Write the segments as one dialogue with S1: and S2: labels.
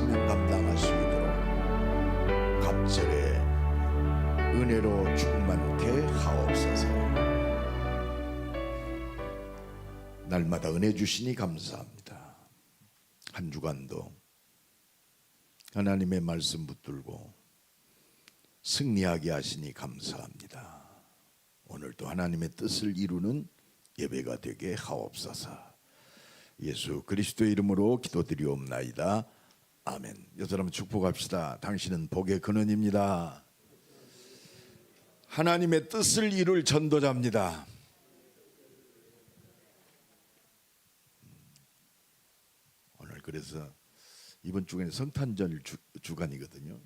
S1: 사명 감당할 수 있도록 갑절에 은혜로 충만케 하옵소서. 날마다 은혜 주시니 감사합니다. 한 주간도 하나님의 말씀 붙들고 승리하게 하시니 감사합니다. 오늘도 하나님의 뜻을 이루는 예배가 되게 하옵소서. 예수 그리스도의 이름으로 기도드리옵나이다. 아멘. 여러분 한번 축복합시다. 당신은 복의 근원입니다. 하나님의 뜻을 이룰 전도자입니다. 오늘 그래서 이번 주간에 성탄절 주간이거든요.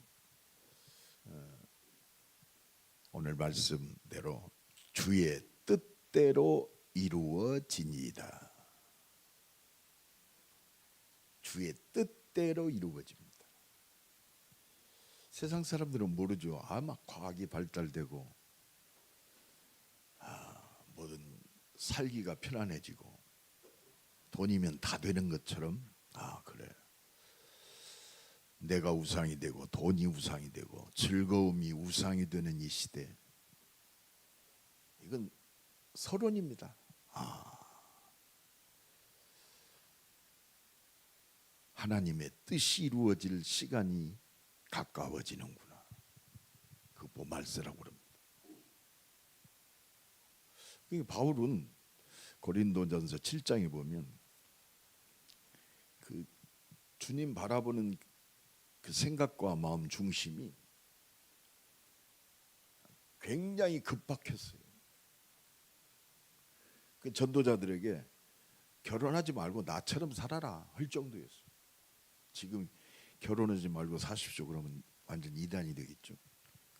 S1: 오늘 말씀대로 주의 뜻대로 이루어지니이다. 주의 뜻대로 이루어집니다. 세상 사람들은 모르죠. 막 과학이 발달되고 모든 살기가 편안해지고 돈이면 다 되는 것처럼 그래. 내가 우상이 되고 돈이 우상이 되고 즐거움이 우상이 되는 이 시대, 이건 서론입니다. 하나님의 뜻이 이루어질 시간이 가까워지는구나. 그 보말세라고 그럽니다. 바울은 고린도전서 7장에 보면 그 주님 바라보는 그 생각과 마음 중심이 굉장히 급박했어요. 그 전도자들에게 결혼하지 말고 나처럼 살아라 할 정도였어요. 지금 결혼하지 말고 사십시오 그러면 완전 이단이 되겠죠.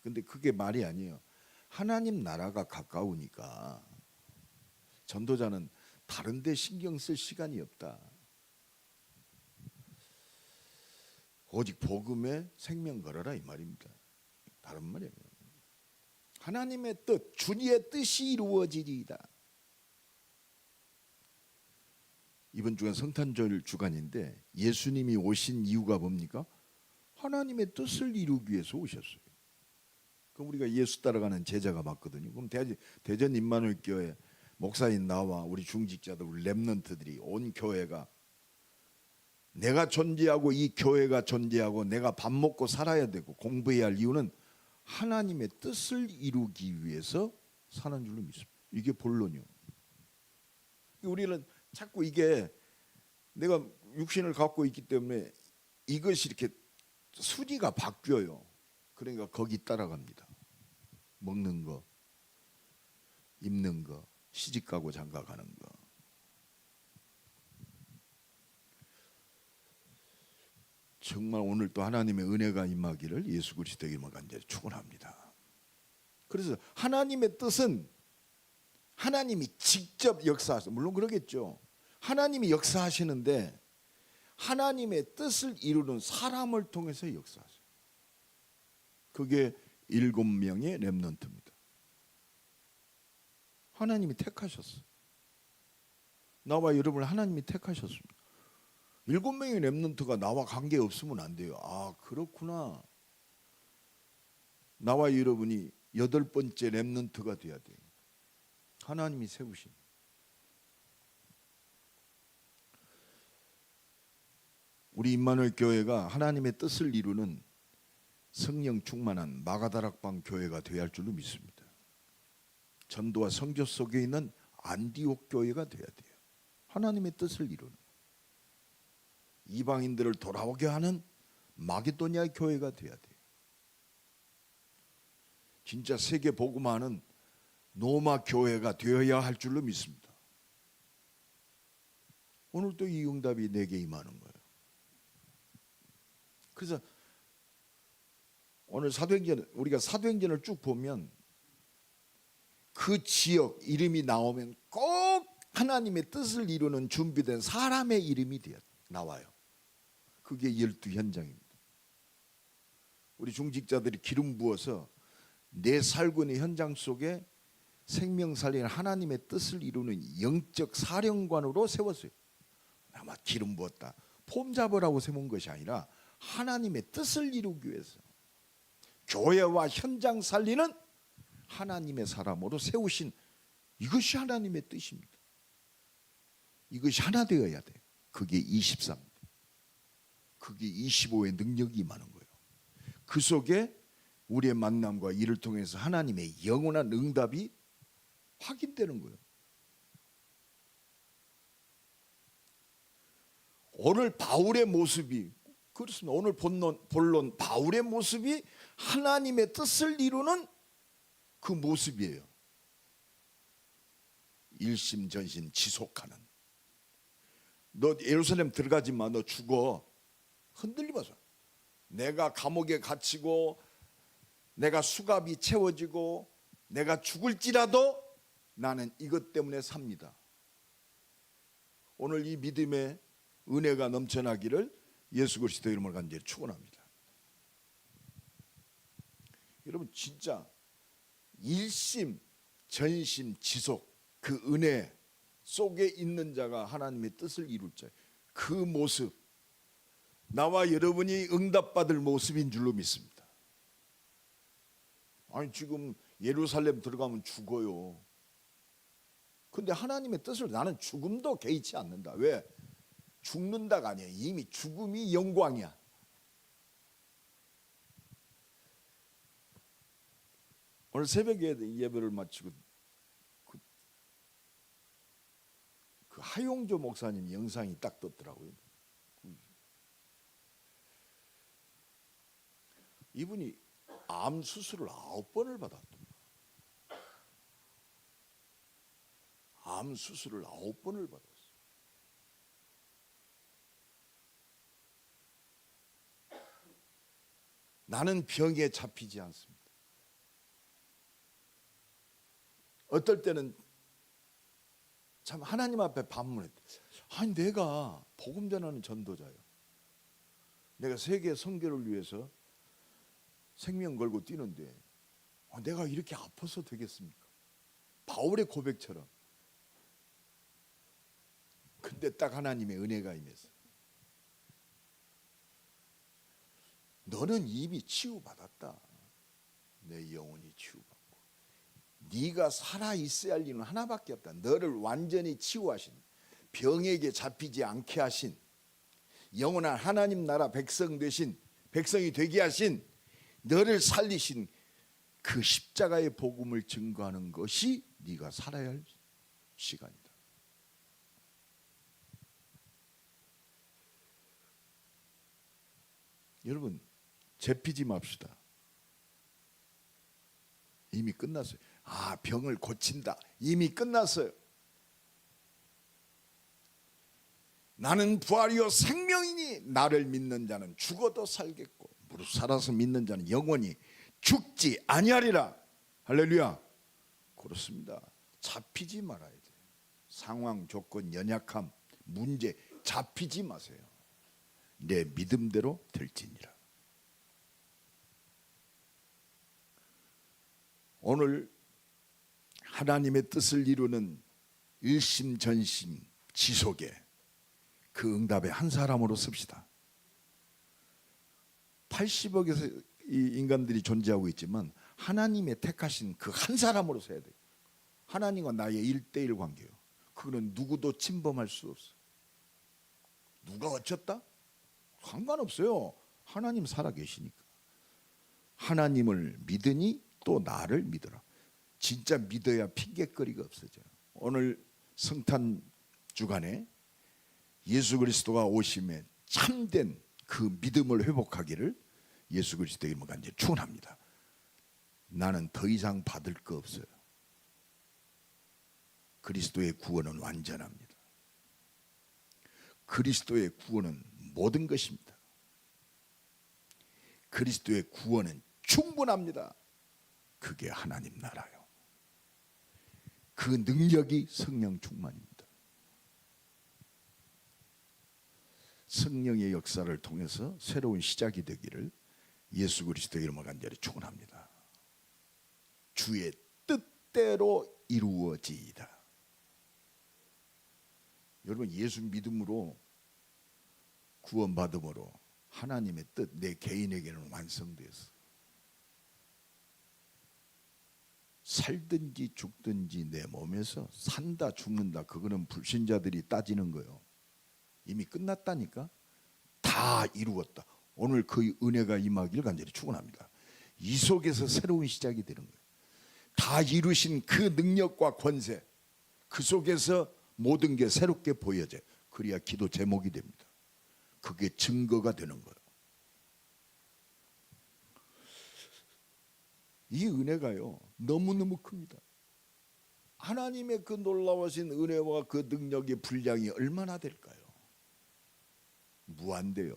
S1: 근데 그게 말이 아니에요. 하나님 나라가 가까우니까 전도자는 다른 데 신경 쓸 시간이 없다. 오직 복음에 생명 걸어라 이 말입니다. 다른 말이에요. 하나님의 뜻, 주의 뜻이 이루어지리이다. 이번 주간 성탄절 주간인데 예수님이 오신 이유가 뭡니까? 하나님의 뜻을 이루기 위해서 오셨어요. 그럼 우리가 예수 따라가는 제자가 맞거든요. 그럼 대전 임마누엘 교회 목사인 나와 우리 중직자들, 우리 렘넌트들이 온 교회가 내가 존재하고 이 교회가 존재하고 내가 밥 먹고 살아야 되고 공부해야 할 이유는 하나님의 뜻을 이루기 위해서 사는 줄로 믿습니다. 이게 본론이요. 우리는 자꾸 이게 내가 육신을 갖고 있기 때문에 이것이 이렇게 순위가 바뀌어요. 그러니까 거기 따라갑니다. 먹는 거, 입는 거, 시집가고 장가가는 거. 정말 오늘 또 하나님의 은혜가 임하기를 예수 그리스도의 이름으로 간절히 축원합니다. 그래서 하나님의 뜻은 하나님이 직접 역사하세요. 물론 그러겠죠. 하나님이 역사하시는데 하나님의 뜻을 이루는 사람을 통해서 역사하세요. 그게 7명의 렘넌트입니다. 하나님이 택하셨어요. 나와 여러분을 하나님이 택하셨습니다. 7명의 렘넌트가 나와 관계 없으면 안 돼요. 그렇구나. 나와 여러분이 8번째 렘넌트가 돼야 돼요. 하나님이 세우신. 우리 임마누엘 교회가 하나님의 뜻을 이루는 성령 충만한 마가다락방 교회가 되어야 할 줄로 믿습니다. 전도와 성교 속에 있는 안디옥 교회가 되어야 돼요. 하나님의 뜻을 이루는 이방인들을 돌아오게 하는 마게도니아 교회가 되어야 돼요. 진짜 세계 복음화하는 노마 교회가 되어야 할 줄로 믿습니다. 오늘 또 이 응답이 내게 임하는 거예요. 그래서 오늘 우리가 사도행전을 쭉 보면 그 지역 이름이 나오면 꼭 하나님의 뜻을 이루는 준비된 사람의 이름이 나와요. 그게 12현장입니다. 우리 중직자들이 기름 부어서 내 살고 있는 현장 속에 생명 살리는 하나님의 뜻을 이루는 영적 사령관으로 세웠어요. 아마 기름 부었다 폼 잡으라고 세운 것이 아니라 하나님의 뜻을 이루기 위해서 교회와 현장 살리는 하나님의 사람으로 세우신, 이것이 하나님의 뜻입니다. 이것이 하나 되어야 돼요. 그게 23, 그게 25의 능력이 임하는 거예요. 그 속에 우리의 만남과 이를 통해서 하나님의 영원한 응답이 확인되는 거예요. 오늘 바울의 모습이 그렇습니다. 오늘 본론 바울의 모습이 하나님의 뜻을 이루는 그 모습이에요. 일심전심 지속하는. 너 예루살렘 들어가지 마. 너 죽어. 흔들리 마서. 내가 감옥에 갇히고 내가 수갑이 채워지고 내가 죽을지라도 나는 이것 때문에 삽니다. 오늘 이 믿음의 은혜가 넘쳐나기를 예수 그리스도의 이름으로 간절히 축원합니다. 여러분 진짜 일심 전심 지속, 그 은혜 속에 있는 자가 하나님의 뜻을 이룰 자예요. 그 모습, 나와 여러분이 응답받을 모습인 줄로 믿습니다. 아니 지금 예루살렘 들어가면 죽어요. 근데 하나님의 뜻을 나는 죽음도 개의치 않는다. 왜? 죽는다가 아니야. 이미 죽음이 영광이야. 오늘 새벽에 예배를 마치고 그 하용조 목사님 영상이 딱 떴더라고요. 이분이 암 수술을 9번을 받았답니다. 암 수술을 9번을 받았어요. 나는 병에 잡히지 않습니다. 어떨 때는 참 하나님 앞에 반문했대. 아니 내가 복음 전하는 전도자예요. 내가 세계 선교를 위해서 생명 걸고 뛰는데 내가 이렇게 아파서 되겠습니까? 바울의 고백처럼. 근데 딱 하나님의 은혜가 임해서 너는 이미 치유받았다. 내 영혼이 치유받고 네가 살아있어야 할 이유는 하나밖에 없다. 너를 완전히 치유하신, 병에게 잡히지 않게 하신, 영원한 하나님 나라 백성이 되게 하신, 너를 살리신 그 십자가의 복음을 증거하는 것이 네가 살아야 할 시간이다. 여러분 잡히지 맙시다. 이미 끝났어요. 아, 병을 고친다. 이미 끝났어요. 나는 부활이요 생명이니 나를 믿는 자는 죽어도 살겠고 무릇 살아서 믿는 자는 영원히 죽지 아니하리라. 할렐루야. 그렇습니다. 잡히지 말아야 돼요. 상황, 조건, 연약함, 문제 잡히지 마세요. 내 믿음대로 될지니라. 오늘 하나님의 뜻을 이루는 일심전심 지속에 그 응답의 한 사람으로 씁시다. 80억의 인간들이 존재하고 있지만 하나님의 택하신 그 한 사람으로 서야 돼요. 하나님과 나의 1대1 관계예요. 그거는 누구도 침범할 수 없어요. 누가 어쩌다? 상관없어요. 하나님 살아계시니까. 하나님을 믿으니 또 나를 믿어라. 진짜 믿어야 핑계거리가 없어져요. 오늘 성탄 주간에 예수 그리스도가 오심에 참된 그 믿음을 회복하기를 예수 그리스도의 이름으로 간절히 축원합니다. 나는 더 이상 받을 거 없어요. 그리스도의 구원은 완전합니다. 그리스도의 구원은 모든 것입니다. 그리스도의 구원은 충분합니다. 그게 하나님 나라요. 그 능력이 성령 충만입니다. 성령의 역사를 통해서 새로운 시작이 되기를 예수 그리스도의 이름으로 간절히 축원합니다. 주의 뜻대로 이루어지이다. 여러분 예수 믿음으로 구원받음으로 하나님의 뜻 내 개인에게는 완성되었어. 살든지 죽든지 내 몸에서 산다 죽는다 그거는 불신자들이 따지는 거예요. 이미 끝났다니까. 다 이루었다. 오늘 그 은혜가 임하기를 간절히 축원합니다. 이 속에서 새로운 시작이 되는 거예요. 다 이루신 그 능력과 권세 그 속에서 모든 게 새롭게 보여져요. 그래야 기도 제목이 됩니다. 그게 증거가 되는 거예요. 이 은혜가요 너무너무 큽니다. 하나님의 그 놀라우신 은혜와 그 능력의 분량이 얼마나 될까요? 무한대요.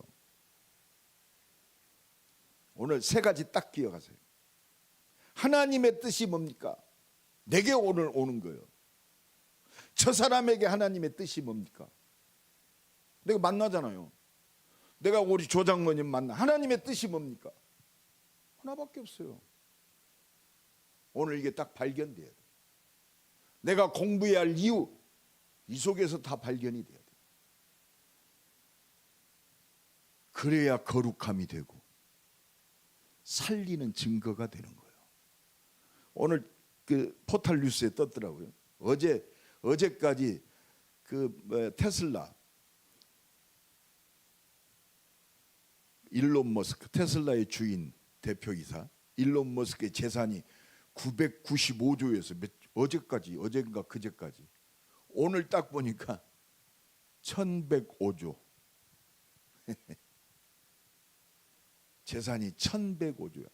S1: 오늘 세 가지 딱 기억하세요. 하나님의 뜻이 뭡니까? 내게 오늘 오는 거예요. 저 사람에게 하나님의 뜻이 뭡니까? 내가 만나잖아요. 내가 우리 조장모님 만나. 하나님의 뜻이 뭡니까? 하나밖에 없어요. 오늘 이게 딱 발견돼야 돼. 내가 공부해야 할 이유 이 속에서 다 발견이 돼야 돼. 그래야 거룩함이 되고 살리는 증거가 되는 거예요. 오늘 그 포탈 뉴스에 떴더라고요. 어제까지 그 테슬라 일론 머스크 테슬라의 주인 대표이사 일론 머스크의 재산이 995조에서 어제인가 그제까지 오늘 딱 보니까 1105조 재산이 1105조야.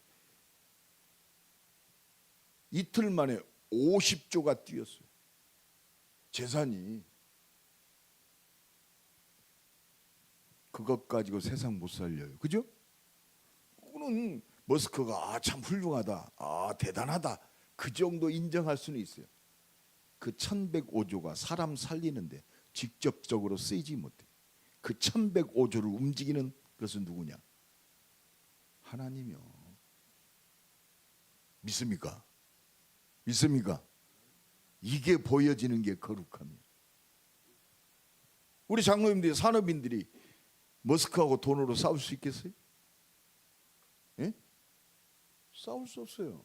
S1: 이틀 만에 50조가 뛰었어요. 재산이. 그것 가지고 세상 못 살려요. 그죠? 그거는 머스크가 참 훌륭하다, 대단하다 그 정도 인정할 수는 있어요. 그 1105조가 사람 살리는데 직접적으로 쓰이지 못해. 그 1105조를 움직이는 것은 누구냐? 하나님이요. 믿습니까? 믿습니까? 이게 보여지는 게 거룩함이에요. 우리 장로님들이 산업인들이 머스크하고 돈으로 싸울 수 있겠어요? 예? 싸울 수 없어요.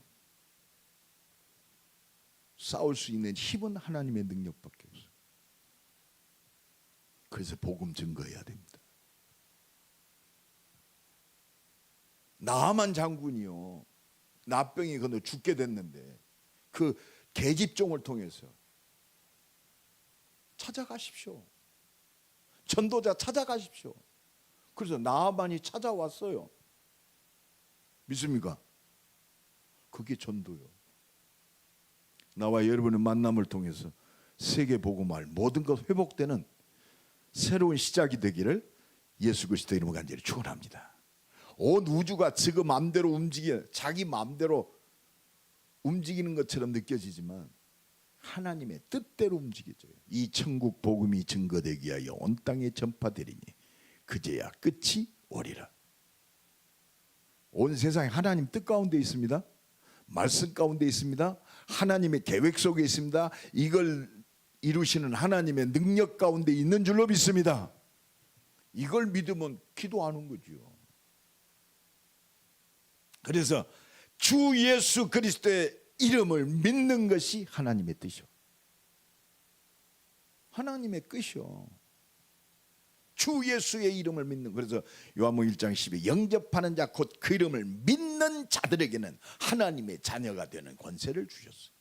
S1: 싸울 수 있는 힘은 하나님의 능력밖에 없어요. 그래서 복음 증거해야 됩니다. 나하만 장군이요 나병이 건너 죽게 됐는데 그 계집종을 통해서 찾아가십시오. 전도자 찾아가십시오. 그래서 나하만이 찾아왔어요. 믿습니까? 그게 전도요. 나와 여러분의 만남을 통해서 세계 복음화할 모든 것 회복되는 새로운 시작이 되기를 예수 그리스도 이름으로 간절히 축원합니다. 온 우주가 지금 마음대로 자기 마음대로 움직이는 것처럼 느껴지지만 하나님의 뜻대로 움직여져요. 이 천국 복음이 증거되기 위하여 온 땅에 전파되리니 그제야 끝이 오리라. 온 세상에 하나님 뜻 가운데 있습니다. 말씀 가운데 있습니다. 하나님의 계획 속에 있습니다. 이걸 이루시는 하나님의 능력 가운데 있는 줄로 믿습니다. 이걸 믿으면 기도하는 거죠. 그래서 주 예수 그리스도의 이름을 믿는 것이 하나님의 뜻이요. 하나님의 뜻이요. 주 예수의 이름을 믿는. 그래서 요한복음 1장 10에 영접하는 자 곧 그 이름을 믿는 자들에게는 하나님의 자녀가 되는 권세를 주셨어요.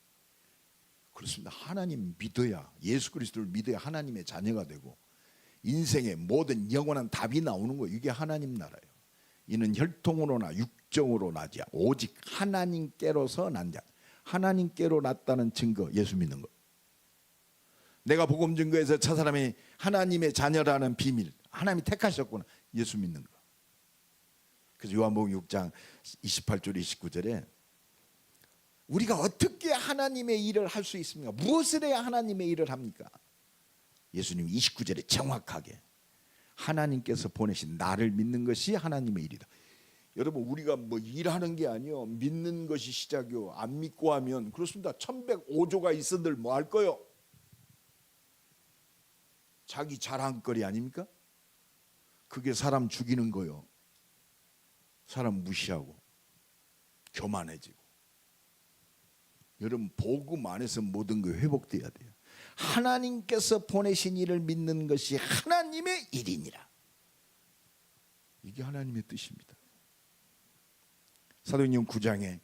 S1: 그렇습니다. 하나님 믿어야, 예수 그리스도를 믿어야 하나님의 자녀가 되고 인생의 모든 영원한 답이 나오는 거예요. 이게 하나님 나라예요. 이는 혈통으로나 육정으로 나지 오직 하나님께로서 난 자. 하나님께로 났다는 증거, 예수 믿는 거. 내가 복음 증거에서 저 사람이 하나님의 자녀라는 비밀, 하나님이 택하셨구나, 예수 믿는 거. 그래서 요한복음 6장 28절 29절에 우리가 어떻게 하나님의 일을 할 수 있습니까? 무엇을 해야 하나님의 일을 합니까? 예수님이 29절에 정확하게 하나님께서 보내신 나를 믿는 것이 하나님의 일이다. 여러분, 우리가 뭐 일하는 게 아니요, 믿는 것이 시작이요. 안 믿고 하면 그렇습니다. 1105조가 있은들 뭐 할 거요? 자기 자랑거리 아닙니까? 그게 사람 죽이는 거요. 사람 무시하고 교만해지고. 여러분, 복음 안에서 모든 게 회복돼야 돼요. 하나님께서 보내신 일을 믿는 것이 하나님의 일이니라. 이게 하나님의 뜻입니다. 사도행전 9장에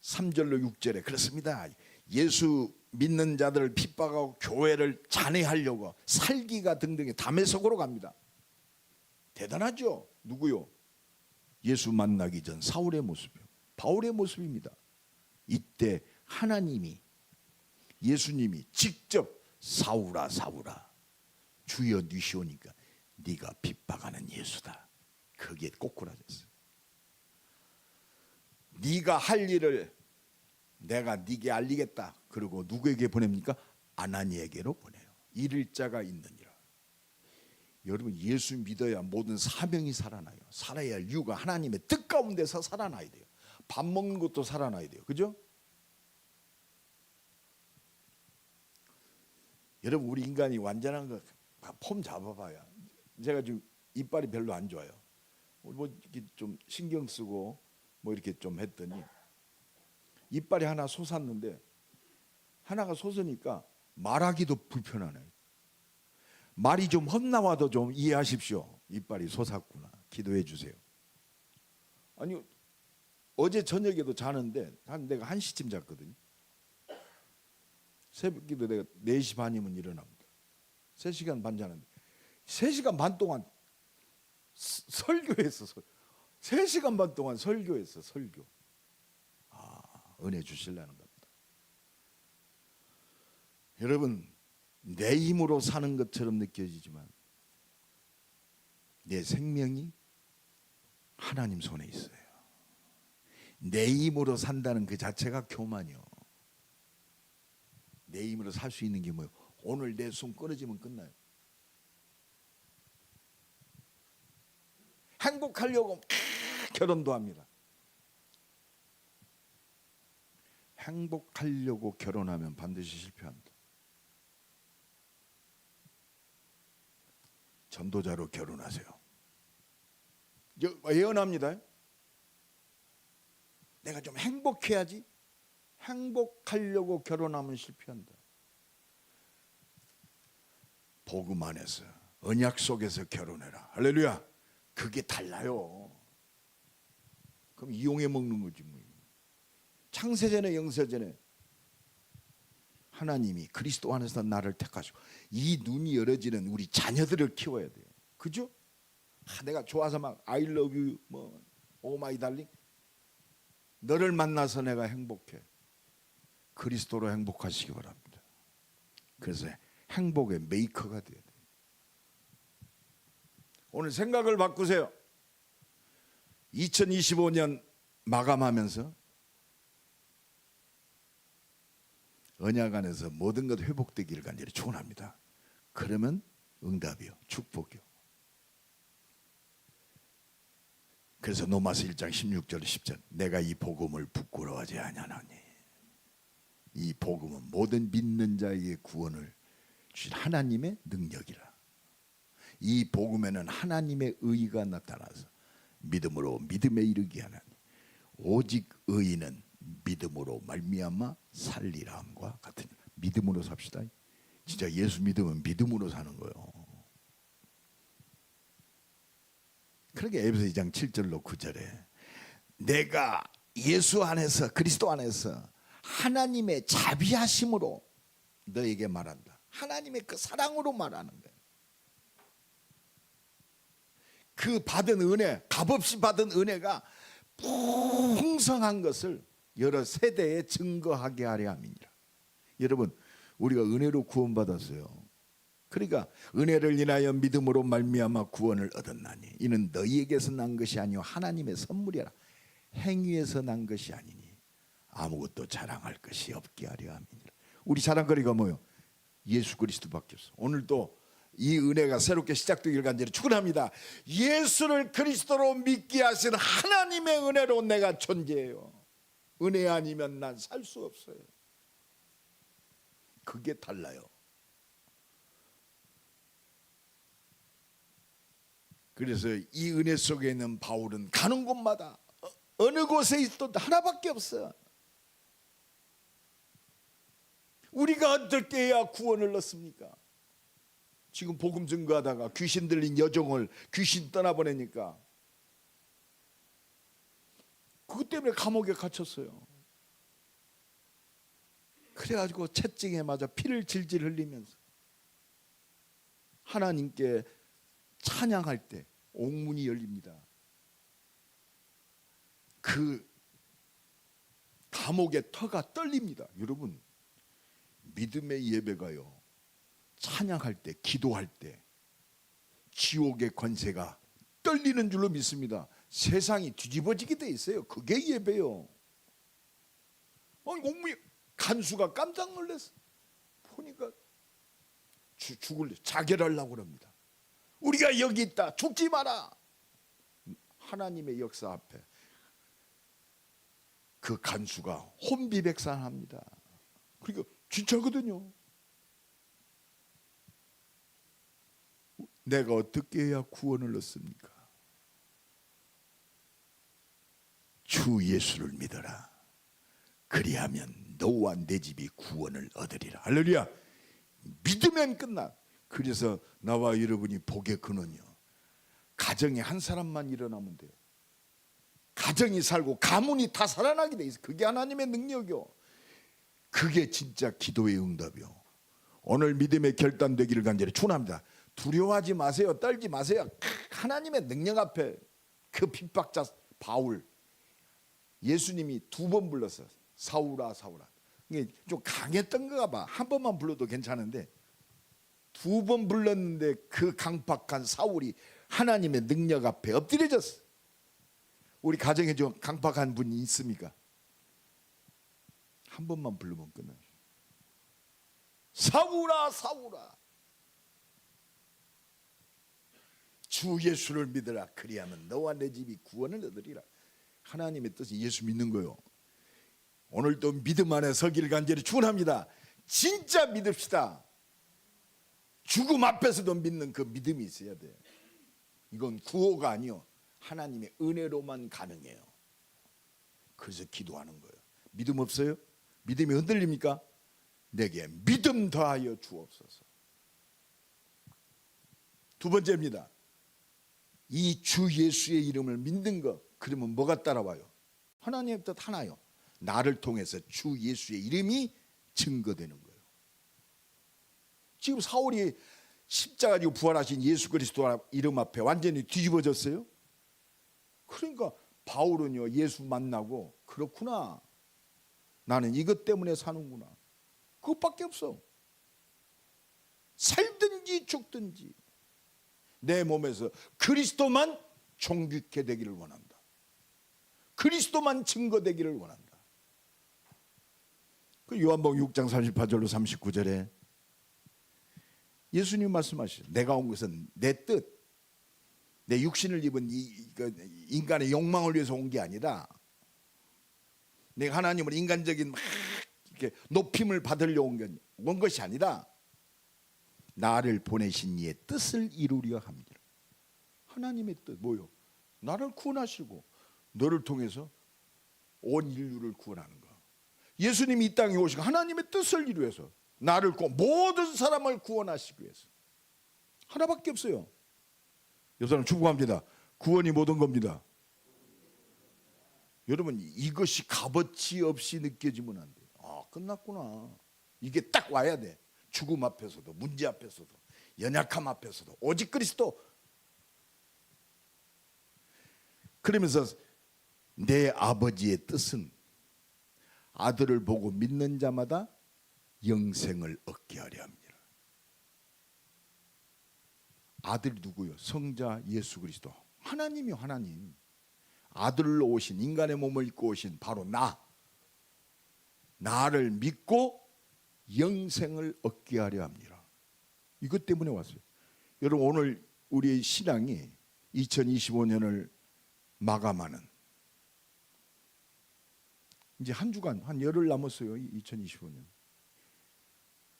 S1: 3절로 6절에 그렇습니다. 예수 믿는 자들을 핍박하고 교회를 잔해하려고 살기가 등등의 다메섹으로 갑니다. 대단하죠. 누구요? 예수 만나기 전 사울의 모습이요, 바울의 모습입니다. 이때 하나님이, 예수님이 직접 사울아 사울아 주여 니시오니까 네가 핍박하는 예수다. 그게 꼬꾸라졌어요. 네가 할 일을 내가 네게 알리겠다. 그리고 누구에게 보냅니까? 아나니에게로 보내요. 이를 자가 있느니라. 여러분, 예수 믿어야 모든 사명이 살아나요. 살아야 할 이유가 하나님의 뜻 가운데서 살아나야 돼요. 밥 먹는 것도 살아나야 돼요. 그죠? 여러분, 우리 인간이 완전한 거 폼 잡아봐야. 제가 지금 이빨이 별로 안 좋아요. 뭐 이렇게 좀 신경 쓰고 뭐 이렇게 좀 했더니 이빨이 하나 솟았는데, 하나가 솟으니까 말하기도 불편하네. 말이 좀 헛나와도 좀 이해하십시오. 이빨이 솟았구나. 기도해 주세요. 아니, 어제 저녁에도 자는데 내가 1시쯤 잤거든요. 새벽기도 내가 4시 반이면 일어납니다. 3시간 반 자는데 3시간 반 동안 설교했어. 3시간 반 동안 설교했어. 설교. 은혜 주시려는 겁니다. 여러분, 내 힘으로 사는 것처럼 느껴지지만 내 생명이 하나님 손에 있어요. 내 힘으로 산다는 그 자체가 교만이요. 내 힘으로 살 수 있는 게 뭐예요? 오늘 내 손 끊어지면 끝나요. 행복하려고 결혼도 합니다. 행복하려고 결혼하면 반드시 실패합니다. 전도자로 결혼하세요. 예언합니다. 내가 좀 행복해야지. 행복하려고 결혼하면 실패한다. 복음 안에서, 언약 속에서 결혼해라. 할렐루야. 그게 달라요. 그럼 이용해 먹는 거지 뭐. 창세전에 영세전에 하나님이 그리스도 안에서 나를 택하시고 이 눈이 열어지는 우리 자녀들을 키워야 돼요. 그죠? 내가 좋아서 막 I love you 뭐 오 마이 달링, 너를 만나서 내가 행복해. 그리스도로 행복하시기 바랍니다. 그래서 행복의 메이커가 돼야 돼요. 오늘 생각을 바꾸세요. 2025년 마감하면서 언약 안에서 모든 것 회복되기를 간절히 축원합니다. 그러면 응답이요, 축복이요. 그래서 로마서 1장 16절 10절 내가 이 복음을 부끄러워하지 아니하나니 이 복음은 모든 믿는 자에게 구원을 주신 하나님의 능력이라. 이 복음에는 하나님의 의가 나타나서 믿음으로 믿음에 이르게 하나니 오직 의인은 믿음으로 말미암아 살리라 함과 같으니. 믿음으로 삽시다. 진짜 예수 믿으면 믿음으로 사는 거예요. 그러게 에베소 2장 7절로 9절에 내가 예수 안에서 그리스도 안에서 하나님의 자비하심으로 너에게 말한다. 하나님의 그 사랑으로 말하는 거예요. 그 받은 은혜, 값없이 받은 은혜가 풍성한 것을 여러 세대에 증거하게 하려 함이니라. 여러분, 우리가 은혜로 구원받았어요. 그러니까 은혜를 인하여 믿음으로 말미암아 구원을 얻었나니 이는 너희에게서 난 것이 아니요 하나님의 선물이라. 행위에서 난 것이 아니니 아무것도 자랑할 것이 없게 하려 함이니라. 우리 자랑거리가 뭐요? 예수 그리스도밖에 없어. 오늘도 이 은혜가 새롭게 시작되기를 간절히 축원합니다. 예수를 그리스도로 믿게 하신 하나님의 은혜로 내가 존재해요. 은혜 아니면 난 살 수 없어요. 그게 달라요. 그래서 이 은혜 속에 있는 바울은 가는 곳마다 어느 곳에 있어도 하나밖에 없어. 우리가 어떻게 해야 구원을 얻습니까? 지금 복음 증거하다가 귀신 들린 여종을 귀신 떠나보내니까 그것 때문에 감옥에 갇혔어요. 그래가지고 채찍에 맞아 피를 질질 흘리면서 하나님께 찬양할 때 옥문이 열립니다. 그 감옥의 터가 떨립니다. 여러분, 믿음의 예배가요, 찬양할 때, 기도할 때 지옥의 권세가 떨리는 줄로 믿습니다. 세상이 뒤집어지게 돼 있어요. 그게 예배요. 옥문이 간수가 깜짝 놀랐어. 보니까 죽을래, 자결하려고 그럽니다. 우리가 여기 있다, 죽지 마라. 하나님의 역사 앞에 그 간수가 혼비백산합니다. 그러니까 진짜거든요. 내가 어떻게 해야 구원을 얻습니까? 주 예수를 믿어라. 그리하면 너와 내 집이 구원을 얻으리라. 할렐루야. 믿으면 끝나. 그래서 나와 여러분이 복의 근원이요, 가정에 한 사람만 일어나면 돼요. 가정이 살고 가문이 다 살아나게 돼 있어. 그게 하나님의 능력이요. 그게 진짜 기도의 응답이요. 오늘 믿음의 결단되기를 간절히 축원합니다. 두려워하지 마세요. 떨지 마세요. 하나님의 능력 앞에 그 핍박자 바울, 예수님이 2번 불렀어요. 사울아 사울아. 이게 좀 강했던가 봐. 한 번만 불러도 괜찮은데 2번 불렀는데 그 강팍한 사울이 하나님의 능력 앞에 엎드려졌어. 우리 가정에 좀 강팍한 분이 있습니까? 한 번만 부르면 끝나요. 사울아 사울아, 주 예수를 믿으라. 그리하면 너와 내 집이 구원을 얻으리라. 하나님의 뜻이 예수 믿는 거요. 오늘도 믿음 안에 서기를 간절히 축원합니다. 진짜 믿읍시다. 죽음 앞에서도 믿는 그 믿음이 있어야 돼. 이건 구호가 아니요, 하나님의 은혜로만 가능해요. 그래서 기도하는 거예요. 믿음 없어요? 믿음이 흔들립니까? 내게 믿음 더하여 주옵소서. 2번째입니다. 이 주 예수의 이름을 믿는 것. 그러면 뭐가 따라와요? 하나님의 뜻 하나요. 나를 통해서 주 예수의 이름이 증거되는 거예요. 지금 사울이 십자가 지고 부활하신 예수 그리스도 이름 앞에 완전히 뒤집어졌어요. 그러니까 바울은요, 예수 만나고 그렇구나, 나는 이것 때문에 사는구나, 그것밖에 없어. 살든지 죽든지 내 몸에서 그리스도만 존귀케 되기를 원한다. 그리스도만 증거되기를 원한다. 그 요한복음 6장 38절로 39절에 예수님 말씀하시죠. 내가 온 것은 내 뜻, 내 육신을 입은 인간의 욕망을 위해서 온 게 아니라, 내가 하나님을 인간적인 막 이렇게 높임을 받으려 온 것이 아니라 나를 보내신 이의 뜻을 이루려 합니다. 하나님의 뜻 뭐요? 나를 구원하시고 너를 통해서 온 인류를 구원하는 거. 예수님이 이 땅에 오시고 하나님의 뜻을 이루어서 나를 모든 사람을 구원하시기 위해서. 하나밖에 없어요. 옆 사람 축복합니다. 구원이 모든 겁니다. 여러분, 이것이 값어치 없이 느껴지면 안 돼요. 아, 끝났구나. 이게 딱 와야 돼. 죽음 앞에서도, 문제 앞에서도, 연약함 앞에서도 오직 그리스도. 그러면서 내 아버지의 뜻은 아들을 보고 믿는 자마다 영생을 얻게 하려 합니다. 아들이 누구요? 성자 예수 그리스도. 하나님이요, 하나님. 아들로 오신, 인간의 몸을 입고 오신 바로 나를 믿고 영생을 얻게 하려 합니다. 이것 때문에 왔어요. 여러분, 오늘 우리의 신앙이 2025년을 마감하는, 이제 한 주간, 한 열흘 남았어요. 2025년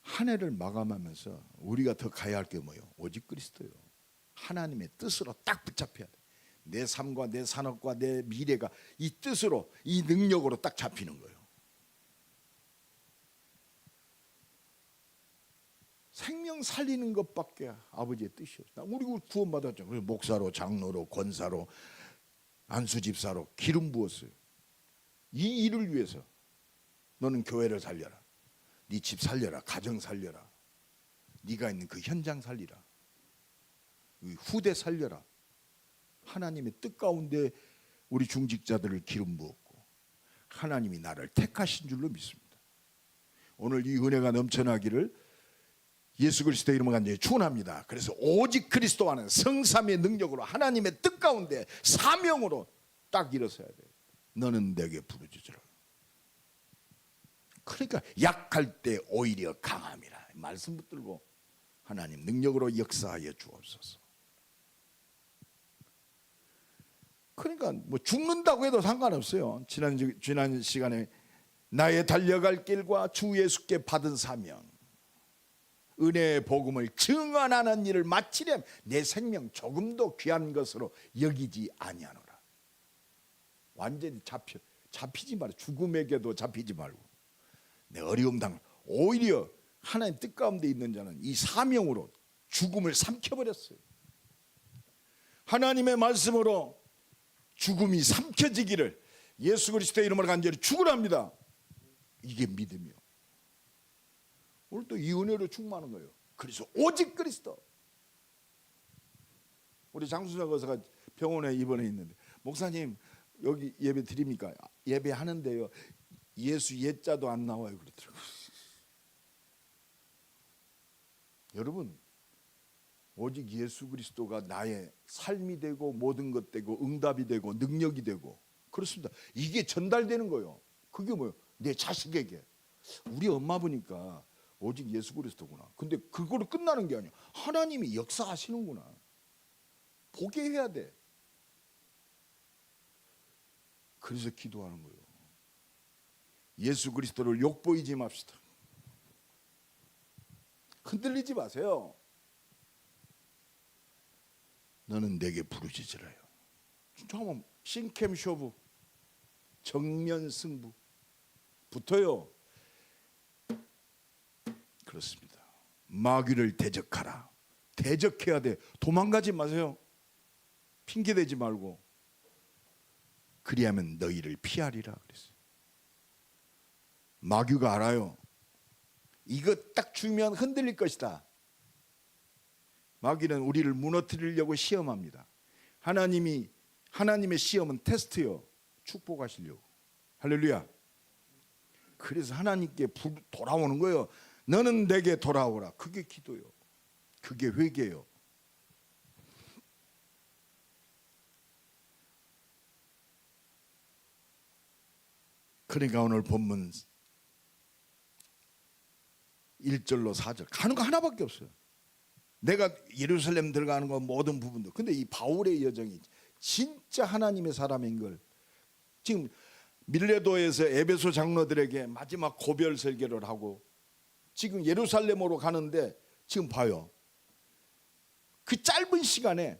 S1: 한 해를 마감하면서 우리가 더 가야 할 게 뭐예요? 오직 그리스도요. 하나님의 뜻으로 딱 붙잡혀야 돼. 내 삶과 내 산업과 내 미래가 이 뜻으로, 이 능력으로 딱 잡히는 거예요. 생명 살리는 것밖에 아버지의 뜻이 없어. 우리 구원받았죠. 그래서 목사로, 장로로, 권사로, 안수집사로 기름 부었어요. 이 일을 위해서. 너는 교회를 살려라. 네 집 살려라. 가정 살려라. 네가 있는 그 현장 살리라. 후대 살려라. 하나님의 뜻 가운데 우리 중직자들을 기름 부었고 하나님이 나를 택하신 줄로 믿습니다. 오늘 이 은혜가 넘쳐나기를 예수 그리스도의 이름으로 간절히 축원합니다. 그래서 오직 그리스도와는 성삼의 능력으로 하나님의 뜻 가운데 사명으로 딱 일어서야 돼요. 너는 내게 부르짖으라. 그러니까 약할 때 오히려 강함이라 말씀 붙들고 하나님 능력으로 역사하여 주옵소서. 그러니까 뭐 죽는다고 해도 상관없어요. 지난 시간에 나의 달려갈 길과 주 예수께 받은 사명, 은혜의 복음을 증언하는 일을 마치려면 내 생명 조금도 귀한 것으로 여기지 아니하노라. 완전히 잡히지 말고, 죽음에게도 잡히지 말고 내 어려움 당을, 오히려 하나님 뜻 가운데 있는 자는 이 사명으로 죽음을 삼켜버렸어요. 하나님의 말씀으로 죽음이 삼켜지기를 예수 그리스도의 이름으로 간절히 축원합니다. 이게 믿음이요. 오늘 또 이 은혜로 충만한 거예요. 그래서 오직 그리스도. 우리 장수석 의사가 병원에 입원해 있는데, 목사님 여기 예배 드립니까? 예배 하는데요, 예수 예자도 안 나와요 그러더라고요. 여러분, 오직 예수 그리스도가 나의 삶이 되고 모든 것 되고 응답이 되고 능력이 되고 그렇습니다. 이게 전달되는 거예요. 그게 뭐예요? 내 자식에게. 우리 엄마 보니까 오직 예수 그리스도구나. 근데 그거로 끝나는 게 아니야. 하나님이 역사하시는구나. 보게 해야 돼. 그래서 기도하는 거예요. 예수 그리스도를 욕보이지 맙시다. 흔들리지 마세요. 너는 내게 부르짖으라요. 진짜 한번 신캠 쇼부, 정면 승부 붙어요. 그렇습니다. 마귀를 대적하라. 대적해야 돼. 도망가지 마세요. 핑계대지 말고. 그리하면 너희를 피하리라 그랬어요. 마귀가 알아요. 이거 딱 주면 흔들릴 것이다. 마귀는 우리를 무너뜨리려고 시험합니다. 하나님의 시험은 테스트요. 축복하시려고. 할렐루야. 그래서 하나님께 돌아오는 거예요. 너는 내게 돌아오라. 그게 기도요. 그게 회개요. 그러니까 오늘 본문 1절로 4절 가는 거 하나밖에 없어요. 내가 예루살렘 들어가는 건 모든 부분도. 근데 이 바울의 여정이 진짜 하나님의 사람인 걸 지금 밀레도에서 에베소 장로들에게 마지막 고별 설교를 하고 지금 예루살렘으로 가는데 지금 봐요. 그 짧은 시간에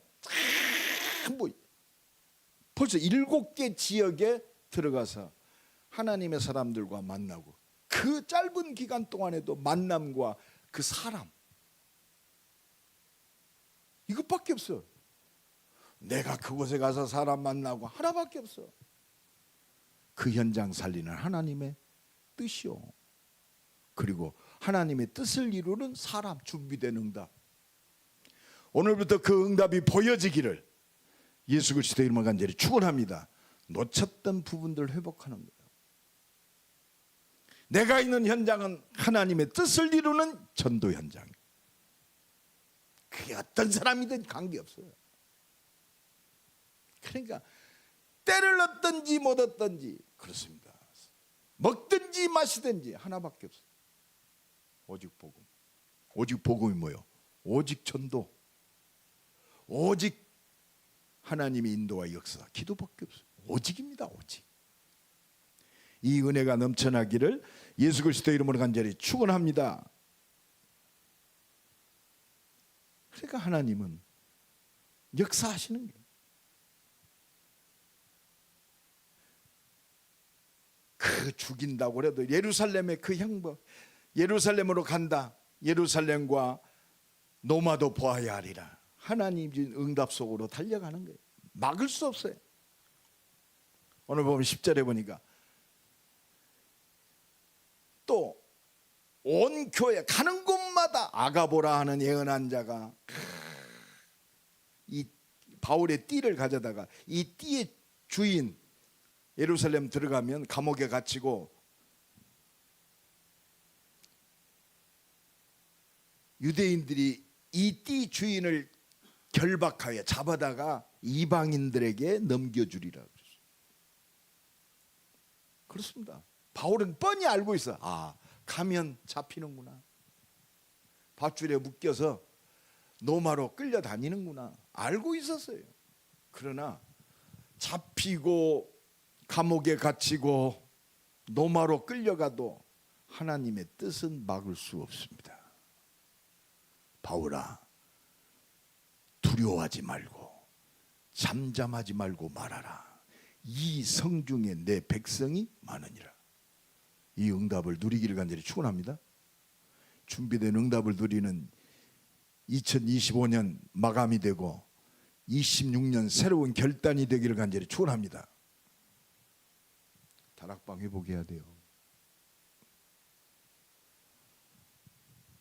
S1: 벌써 7개 지역에 들어가서 하나님의 사람들과 만나고 그 짧은 기간 동안에도 만남과 그 사람 이것밖에 없어. 내가 그곳에 가서 사람 만나고 하나밖에 없어. 그 현장 살리는 하나님의 뜻이요. 그리고 하나님의 뜻을 이루는 사람, 준비된 응답. 오늘부터 그 응답이 보여지기를 예수 그리스도의 이름으로 간절히 축원합니다. 놓쳤던 부분들 회복하는 거예요. 내가 있는 현장은 하나님의 뜻을 이루는 전도 현장. 그게 어떤 사람이든 관계없어요. 그러니까 때를 얻든지 못 얻든지 그렇습니다. 먹든지 마시든지 하나밖에 없어요. 오직 복음. 오직 복음이 뭐예요? 오직 전도. 오직 하나님의 인도와 역사. 기도밖에 없어요. 오직입니다. 오직. 이 은혜가 넘쳐나기를 예수 그리스도의 이름으로 간절히 축원합니다. 그러니까 하나님은 역사하시는 거예요. 그 죽인다고 해도 예루살렘의 그 형벌, 예루살렘으로 간다. 예루살렘과 노마도 보아야 하리라. 하나님 준 응답 속으로 달려가는 거예요. 막을 수 없어요. 오늘 보면 10절에 보니까 또 온 교회 가는 곳마다 아가보라 하는 예언한 자가 이 바울의 띠를 가져다가 이 띠의 주인 예루살렘 들어가면 감옥에 갇히고 유대인들이 이 띠 주인을 결박하여 잡아다가 이방인들에게 넘겨주리라. 그렇습니다. 바울은 뻔히 알고 있어. 가면 잡히는구나. 밧줄에 묶여서 노마로 끌려다니는구나. 알고 있었어요. 그러나 잡히고 감옥에 갇히고 노마로 끌려가도 하나님의 뜻은 막을 수 없습니다. 바울아, 두려워하지 말고 잠잠하지 말고 말하라. 이 성중에 내 백성이 많으니라. 이 응답을 누리기를 간절히 축원합니다. 준비된 응답을 누리는 2025년 마감이 되고 26년 새로운 결단이 되기를 간절히 축원합니다. 다락방 회복해야 돼요.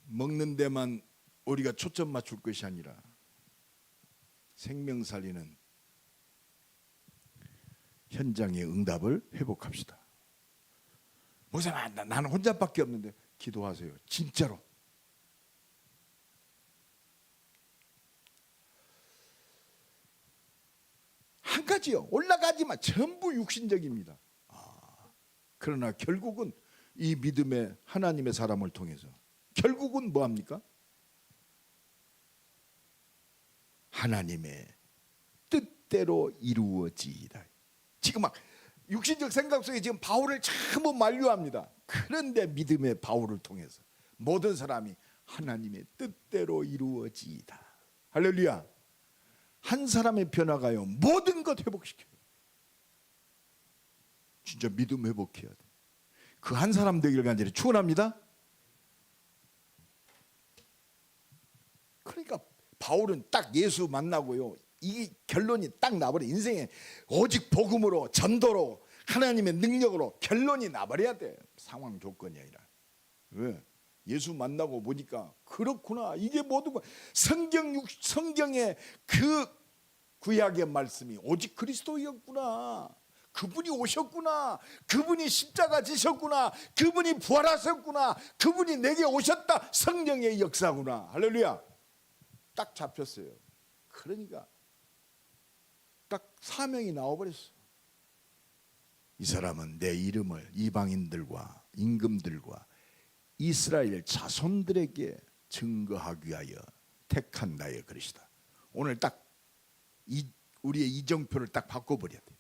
S1: 먹는 데만 우리가 초점 맞출 것이 아니라 생명 살리는 현장의 응답을 회복합시다. 목사님, 나는 혼자밖에 없는데 기도하세요. 진짜로. 한 가지요. 올라가지만 전부 육신적입니다. 그러나 결국은 이 믿음의 하나님의 사람을 통해서 결국은 뭐합니까? 하나님의 뜻대로 이루어지이다. 지금 막 육신적 생각 속에 지금 바울을 전부 만류합니다. 그런데 믿음의 바울을 통해서 모든 사람이 하나님의 뜻대로 이루어지이다. 할렐루야. 한 사람의 변화가요 모든 것 회복시켜요. 진짜 믿음 회복해야 돼. 그 한 사람 되기를 간절히 축원합니다. 그러니까 바울은 딱 예수 만나고요, 이 결론이 딱 나버려. 인생에 오직 복음으로, 전도로, 하나님의 능력으로 결론이 나버려야 돼. 상황 조건이 아니라. 왜? 예수 만나고 보니까 그렇구나. 이게 모든 거 성경의 그 구약의 말씀이 오직 그리스도였구나. 그분이 오셨구나. 그분이 십자가 지셨구나. 그분이 부활하셨구나. 그분이 내게 오셨다. 성령의 역사구나. 할렐루야. 딱 잡혔어요. 그러니까 딱 사명이 나와버렸어. 이 사람은 내 이름을 이방인들과 임금들과 이스라엘 자손들에게 증거하기 위하여 택한 나의 그릇이다. 오늘 딱 우리의 이정표를 딱 바꿔버려야 돼.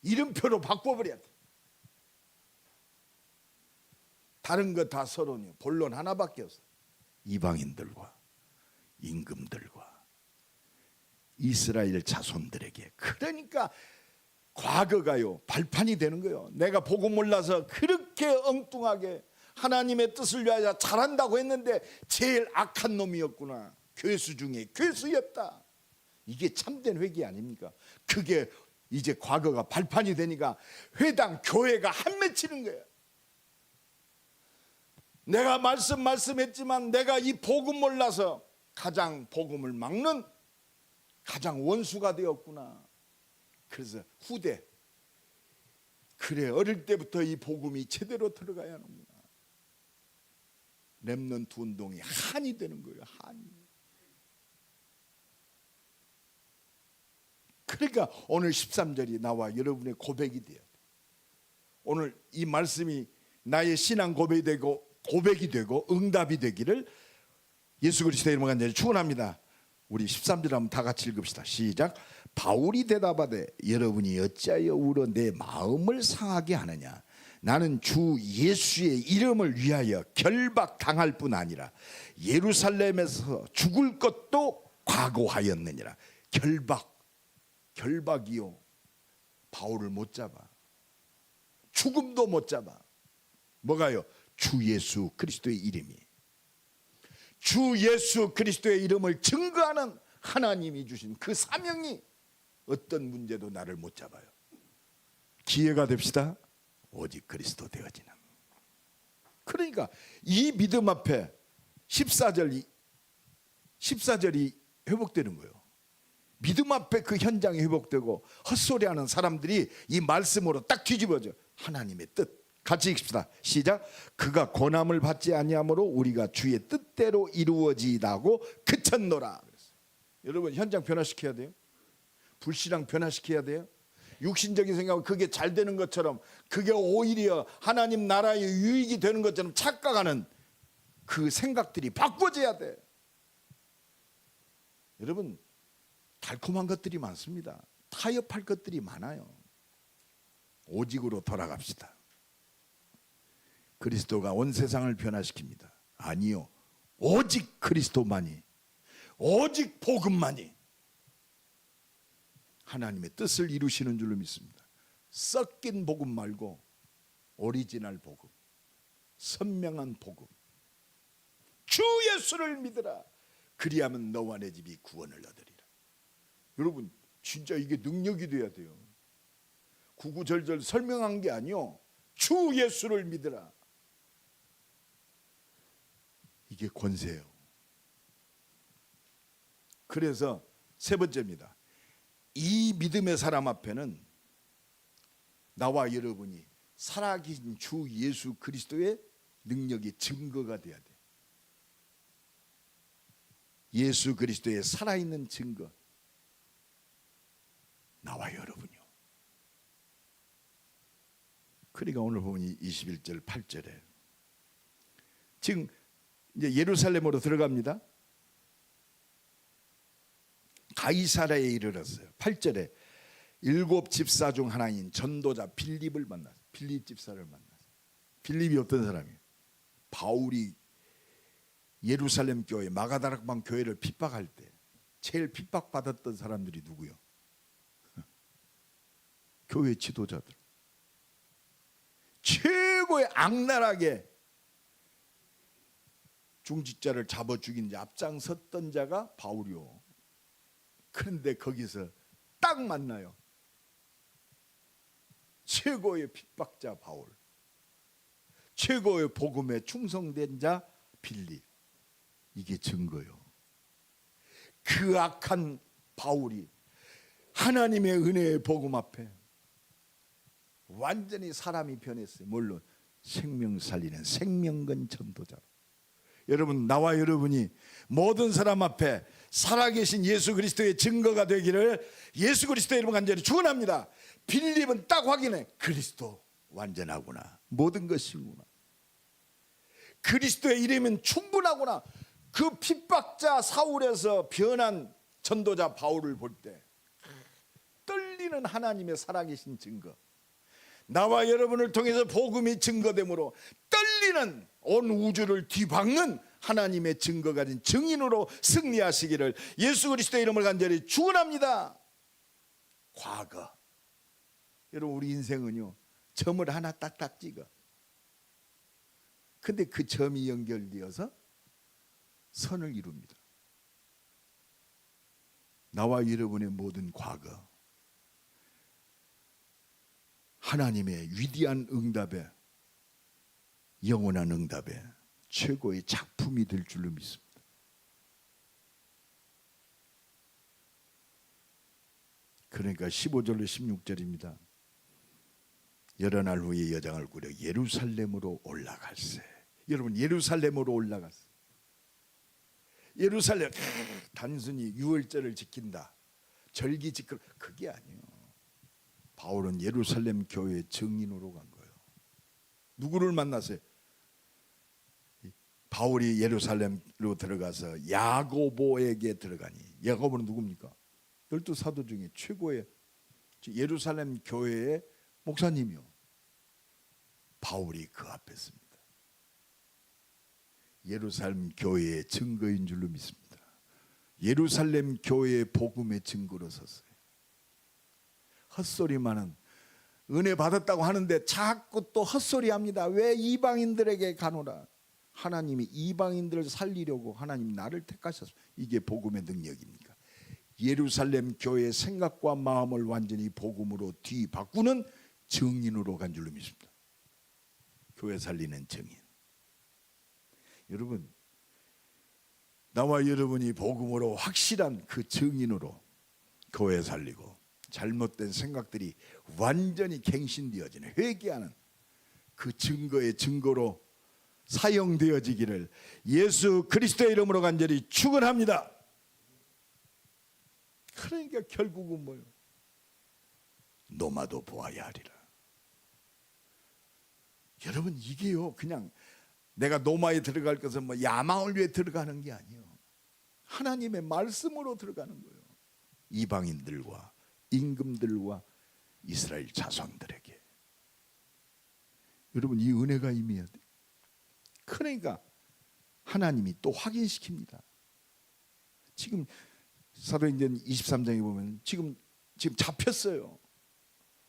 S1: 이름표로 바꿔버려야 돼. 다른 거 다 서론이요. 본론 하나밖에 없어. 이방인들과 임금들과 이스라엘 자손들에게. 그러니까 과거가요 발판이 되는 거예요. 내가 복음 몰라서 그렇게 엉뚱하게 하나님의 뜻을 위하여 잘한다고 했는데 제일 악한 놈이었구나. 괴수 중에 괴수였다. 이게 참된 회개 아닙니까? 그게 이제 과거가 발판이 되니까 회당 교회가 한 맺히는 거예요. 내가 말씀했지만 내가 이 복음 몰라서 가장 복음을 막는 가장 원수가 되었구나. 그래서 후대, 그래 어릴 때부터 이 복음이 제대로 들어가야 하는구나. 렘넌트 운동이 한이 되는 거예요. 한이. 그러니까 오늘 13절이 나와 여러분의 고백이 돼요. 오늘 이 말씀이 나의 신앙 고백이 되고 응답이 되기를 예수 그리스도의 이름으로 간절히 축원합니다. 우리 13절 한번 다 같이 읽읍시다. 시작. 바울이 대답하되 여러분이 어찌하여 울어 내 마음을 상하게 하느냐. 나는 주 예수의 이름을 위하여 결박당할 뿐 아니라 예루살렘에서 죽을 것도 각오하였느니라. 결박이요. 바울을 못 잡아. 죽음도 못 잡아. 뭐가요? 주 예수 그리스도의 이름이. 주 예수 그리스도의 이름을 증거하는 하나님이 주신 그 사명이 어떤 문제도 나를 못 잡아요. 기회가 됩시다. 오직 그리스도 되어지는. 그러니까 이 믿음 앞에 14절이 회복되는 거예요. 믿음 앞에 그 현장이 회복되고 헛소리하는 사람들이 이 말씀으로 딱 뒤집어져. 하나님의 뜻. 같이 읽읍시다. 시작. 그가 고난을 받지 아니하므로 우리가 주의 뜻대로 이루어지다고 그쳤노라. 여러분 현장 변화시켜야 돼요. 불신앙 변화시켜야 돼요. 육신적인 생각은 그게 잘 되는 것처럼, 그게 오히려 하나님 나라의 유익이 되는 것처럼 착각하는 그 생각들이 바꿔져야 돼. 여러분 달콤한 것들이 많습니다. 타협할 것들이 많아요. 오직으로 돌아갑시다. 그리스도가 온 세상을 변화시킵니다. 아니요, 오직 그리스도만이, 오직 복음만이 하나님의 뜻을 이루시는 줄로 믿습니다. 섞인 복음 말고 오리지널 복음, 선명한 복음. 주 예수를 믿으라. 그리하면 너와 내 집이 구원을 얻으리라. 여러분 진짜 이게 능력이 돼야 돼요. 구구절절 설명한 게 아니요, 주 예수를 믿으라. 이게 권세예요. 그래서 세 번째입니다. 이 믿음의 사람 앞에는 나와 여러분이 살아계신 주 예수 그리스도의 능력이 증거가 돼야 돼. 예수 그리스도의 살아있는 증거. 나와 여러분이요. 그러니까 오늘 보니 21절 8절에 지금 이제 예루살렘으로 들어갑니다. 가이사랴에 이르렀어요. 8절에 7 집사 중 하나인 전도자 빌립을 만났어요. 빌립 집사를 만났어요. 빌립이 어떤 사람이에요? 바울이 예루살렘 교회 마가다락방 교회를 핍박할 때 제일 핍박받았던 사람들이 누구요? 교회 지도자들. 최고의 악랄하게 중직자를 잡아 죽인 자 앞장섰던 자가 바울이요. 그런데 거기서 딱 만나요. 최고의 핍박자 바울, 최고의 복음에 충성된 자 빌립. 이게 증거요. 그 악한 바울이 하나님의 은혜의 복음 앞에 완전히 사람이 변했어요. 물론 생명 살리는 생명건 전도자로. 여러분 나와 여러분이 모든 사람 앞에 살아계신 예수 그리스도의 증거가 되기를 예수 그리스도의 이름으로 간절히 축원합니다. 빌립은 딱 확인해. 그리스도 완전하구나. 모든 것이구나. 그리스도의 이름은 충분하구나. 그 핍박자 사울에서 변한 전도자 바울을 볼 때 떨리는 하나님의 살아계신 증거. 나와 여러분을 통해서 복음이 증거되므로 떨리는 온 우주를 뒤바꾸는 하나님의 증거 가진 증인으로 승리하시기를 예수 그리스도의 이름을 간절히 축원합니다. 과거. 여러분 우리 인생은요, 점을 하나 딱딱 찍어. 근데 그 점이 연결되어서 선을 이룹니다. 나와 여러분의 모든 과거, 하나님의 위대한 응답에, 영원한 응답에 최고의 작품이 될 줄로 믿습니다. 그러니까 15절로 16절입니다. 여러 날 후에 여장을 꾸려 예루살렘으로 올라갈세. 여러분 예루살렘으로 올라갔어요. 예루살렘 단순히 유월절을 지킨다, 절기 지켜, 그게 아니에요. 바울은 예루살렘 교회 증인으로 간 거예요. 누구를 만났어요? 바울이 예루살렘으로 들어가서 야고보에게 들어가니, 야고보는 누굽니까? 12사도 중에 최고의 예루살렘 교회의 목사님이요. 바울이 그 앞에 섭니다. 예루살렘 교회의 증거인 줄로 믿습니다. 예루살렘 교회의 복음의 증거로 섰어요. 헛소리 많은 은혜 받았다고 하는데 자꾸 또 헛소리합니다. 왜 이방인들에게 가노라? 하나님이 이방인들을 살리려고 하나님 나를 택하셨어. 이게 복음의 능력입니까? 예루살렘 교회의 생각과 마음을 완전히 복음으로 뒤바꾸는 증인으로 간 줄로 믿습니다. 교회 살리는 증인. 여러분, 나와 여러분이 복음으로 확실한 그 증인으로 교회 살리고 잘못된 생각들이 완전히 갱신되어지는, 회개하는 그 증거의 증거로 사용되어지기를 예수 그리스도의 이름으로 간절히 축원합니다. 그러니까 결국은 뭐요? 노마도 보아야 하리라. 여러분, 이게요, 그냥 내가 노마에 들어갈 것은 뭐 야망을 위해 들어가는 게 아니에요. 하나님의 말씀으로 들어가는 거예요. 이방인들과 임금들과 이스라엘 자손들에게. 여러분, 이 은혜가 임해야 돼요. 그러니까 하나님이 또 확인시킵니다. 지금 사도행전 23장에 보면 지금 잡혔어요.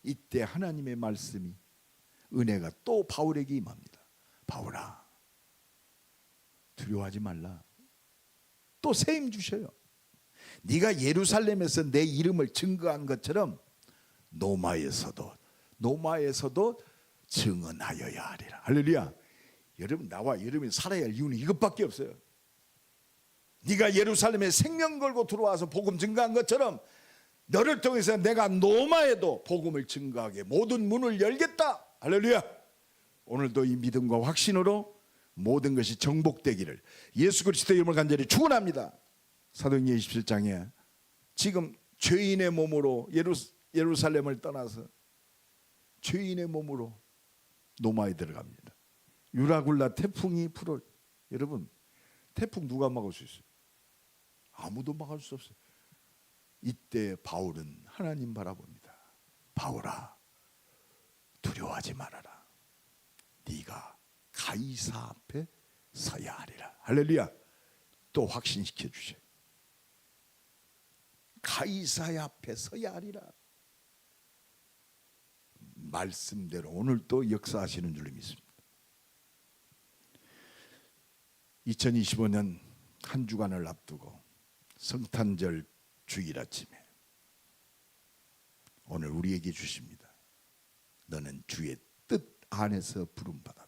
S1: 이때 하나님의 말씀이, 은혜가 또 바울에게 임합니다. 바울아, 두려워하지 말라. 또 세임 주셔요. 네가 예루살렘에서 내 이름을 증거한 것처럼 노마에서도 증언하여야 하리라. 할렐루야. 여러분, 나와 여러분이 살아야 할 이유는 이것밖에 없어요. 네가 예루살렘에 생명 걸고 들어와서 복음 증거한 것처럼 너를 통해서 내가 노마에도 복음을 증거하게 모든 문을 열겠다. 할렐루야. 오늘도 이 믿음과 확신으로 모든 것이 정복되기를 예수 그리스도의 이름을 간절히 축원합니다. 사도행전 27장에 지금 죄인의 몸으로 예루살렘을 떠나서 죄인의 몸으로 노마에 들어갑니다. 유라굴라 태풍이 불어. 여러분, 태풍 누가 막을 수 있어요? 아무도 막을 수 없어요. 이때 바울은 하나님 바라봅니다. 바울아, 두려워하지 말아라. 네가 가이사 앞에 서야 하리라. 할렐루야. 또 확신시켜 주셔요. 가이사 앞에 서야 하리라. 말씀대로 오늘 또 역사하시는 줄 믿습니다. 2025년 한 주간을 앞두고 성탄절 주일 아침에 오늘 우리에게 주십니다. 너는 주의 뜻 안에서 부름받았다.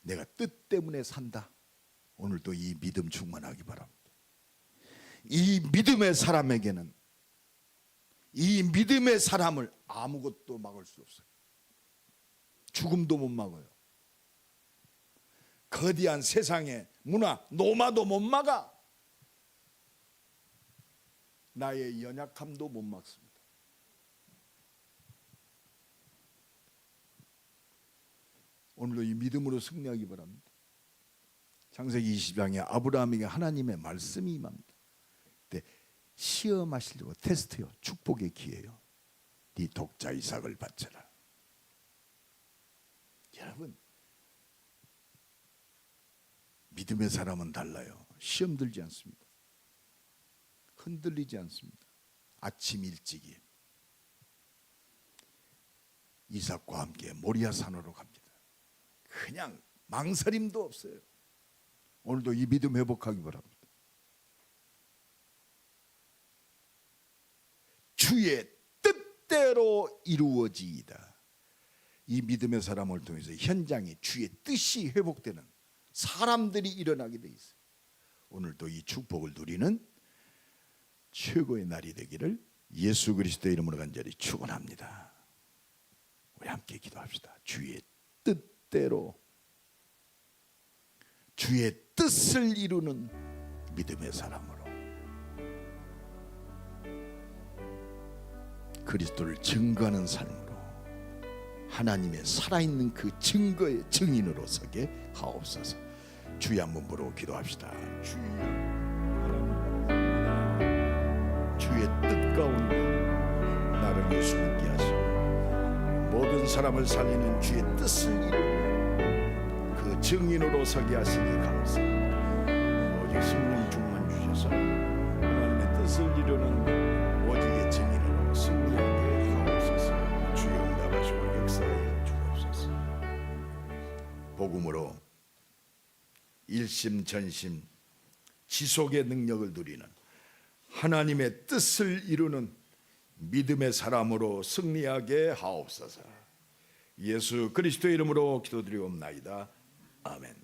S1: 내가 뜻 때문에 산다. 오늘도 이 믿음 충만하기 바랍니다. 이 믿음의 사람에게는, 이 믿음의 사람을 아무것도 막을 수 없어요. 죽음도 못 막아요. 거대한 세상의 문화, 노마도 못 막아. 나의 연약함도 못 막습니다. 오늘도 이 믿음으로 승리하기 바랍니다. 창세기 20장에 아브라함에게 하나님의 말씀이 임합니다. 그때 시험하시려고, 테스트요, 축복의 기회요. 네 독자 이삭을 바쳐라. 여러분, 믿음의 사람은 달라요. 시험 들지 않습니다. 흔들리지 않습니다. 아침 일찍이 이삭과 함께 모리아 산으로 갑니다. 그냥 망설임도 없어요. 오늘도 이 믿음 회복하기 바랍니다. 주의 뜻대로 이루어지이다. 이 믿음의 사람을 통해서 현장에 주의 뜻이 회복되는 사람들이 일어나게 돼 있어요. 오늘도 이 축복을 누리는 최고의 날이 되기를 예수 그리스도의 이름으로 간절히 축원합니다. 우리 함께 기도합시다. 주의 뜻대로, 주의 뜻을 이루는 믿음의 사람으로 그리스도를 증거하는 삶으로 하나님의 살아있는 그 증거의 증인으로 서게 하옵소서. 주의 한번 부르고 기도합시다. 주의 뜻 가운데 나를 예수 믿게 하시고 모든 사람을 살리는 주의 뜻을 이루는 그 증인으로 서게 하시니 감사합니다. 오직 성령 충만 주셔서 하나님의 뜻을 이루는 오직의 증인으로 승리하게 하옵소서. 복음으로 일심전심 지속의 능력을 누리는 하나님의 뜻을 이루는 믿음의 사람으로 승리하게 하옵소서. 예수 그리스도의 이름으로 기도드리옵나이다. 아멘.